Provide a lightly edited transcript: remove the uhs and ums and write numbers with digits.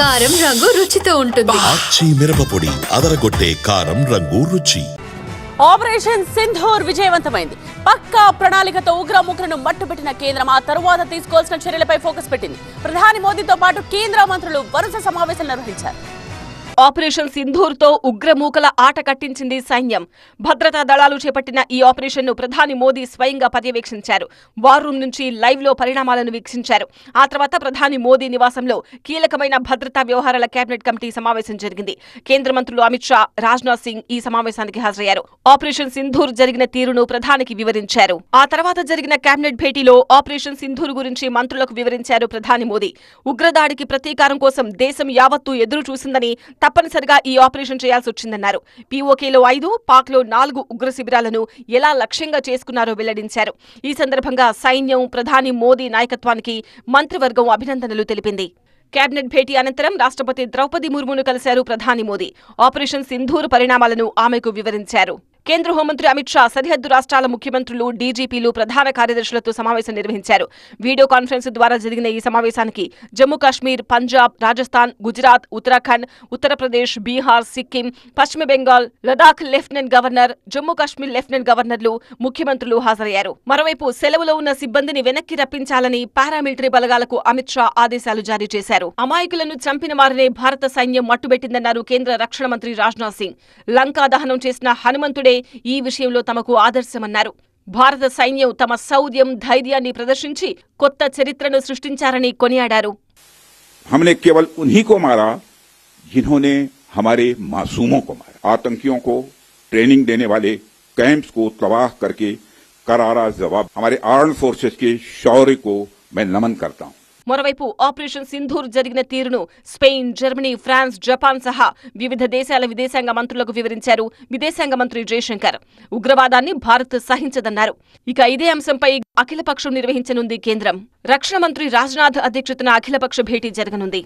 కారం రంగు రుచితో ఉంటుంది. ఆచి మిరపపొడి అదరగొట్టే కారం రంగు రుచి. ఆపరేషన్ సింధూర్ విజయవంతమైంది. పక్కా ప్రణాళికతో ఉగ్రముగ్రను మట్టుబెట్టిన కేంద్రం ఆ తరువాత తీసుకోవాల్సిన చర్యలపై ఫోకస్ పెట్టింది. ప్రధాని మోదీతో పాటు కేంద్ర మంత్రులు వరుస సమావేశాలు నిర్వహించారు. ఆపరేషన్ సింధూర్ తో ఉగ్రమూకల ఆట కట్టించింది సైన్యం. భద్రతా దళాలు చేపట్టిన ఈ ఆపరేషన్ ను ప్రధాని మోదీ స్వయంగా పర్యవేక్షించారు. వార్ రూమ్ నుంచి లైవ్ లో పరిణామాలను వీక్షించారు. ఆ తర్వాత ప్రధాని మోదీ నివాసంలో కీలకమైన భద్రతా వ్యవహారాల కేబినెట్ కమిటీ సమావేశం జరిగింది. కేంద్ర మంత్రులు అమిత్ షా, రాజ్నాథ్ సింగ్ ఈ సమావేశానికి హాజరయ్యారు. ఆపరేషన్ సింధూర్ జరిగిన తీరును ప్రధానికి వివరించారు. ఆ తర్వాత జరిగిన కేబినెట్ భేటీలో ఆపరేషన్ సింధూర్ గురించి మంత్రులకు వివరించారు ప్రధాని మోదీ. ఉగ్రదాడికి ప్రతీకారం కోసం దేశం యావత్తూ ఎదురు చూసిందని, తప్పనిసరిగా ఈ ఆపరేషన్ చేయాల్సి వచ్చిందన్నారు. పీఓకేలో 5, పాక్లో 4 ఉగ్ర శిబిరాలను ఎలా లక్ష్యంగా చేసుకున్నారో వెల్లడించారు. ఈ సందర్భంగా సైన్యం, ప్రధాని మోదీ నాయకత్వానికి మంత్రివర్గం అభినందనలు తెలిపింది. కేబినెట్ భేటీ అనంతరం రాష్ట్రపతి ద్రౌపది ముర్మును కలిశారు ప్రధాని మోదీ. ఆపరేషన్ సింధూర్ పరిణామాలను ఆమెకు వివరించారు. కేంద్ర హోంమంత్రి అమిత్ షా సరిహద్దు రాష్ట్రాల ముఖ్యమంత్రులు, డీజీపీలు, ప్రధాన కార్యదర్శులతో సమావేశం నిర్వహించారు. వీడియో కాన్ఫరెన్స్ ద్వారా జరిగిన ఈ సమావేశానికి Jammu Kashmir, Punjab, Rajasthan, Gujarat, Uttarakhand, Uttar Pradesh, Bihar, Sikkim, Paschim Bengal, Ladakh lieutenant governor, Jammu Kashmir lieutenant గవర్నర్లు, ముఖ్యమంత్రులు హాజరయ్యారు. మరోవైపు సెలవులో ఉన్న సిబ్బందిని వెనక్కి రప్పించాలని పారామిలిటరీ బలగాలకు అమిత్ షా ఆదేశాలు జారీ చేశారు. అమాయకులను చంపిన వారినే భారత సైన్యం మట్టుబెట్టిందన్నారు కేంద్ర రక్షణ మంత్రి రాజ్నాథ్ సింగ్. లంకా దహనం చేసిన హనుమంతుడే ఈ విషయంలో తమకు ఆదర్శమన్నారు. భారత సైన్యం తమ శౌర్యం, ధైర్యాన్ని ప్రదర్శించి కొత్త చరిత్రను సృష్టించారని కొనియాడారు. हमने केवल उन्हीं को मारा जिन्होंने हमारे मासूमों को मारा। आतंकियों को ट्रेनिंग देने वाले कैंप्स को तबाह करके करारा जवाब। हमारे आर्म्ड फोर्सेस के शौर्य को मैं नमन करता हूं. మరోవైపు ఆపరేషన్ సింధూర్ జరిగిన తీరును స్పెయిన్, జర్మనీ, ఫ్రాన్స్, జపాన్ సహా వివిధ దేశాల విదేశాంగ మంత్రులకు వివరించారు విదేశాంగ మంత్రి జయశంకర్. ఉగ్రవాదాన్ని భారత్ సహించదన్నారు. ఇక ఇదే అంశంపై అఖిలపక్షం నిర్వహించనుంది కేంద్రం. రక్షణ మంత్రి రాజ్నాథ్ అధ్యక్షతన అఖిలపక్ష భేటీ జరగనుంది.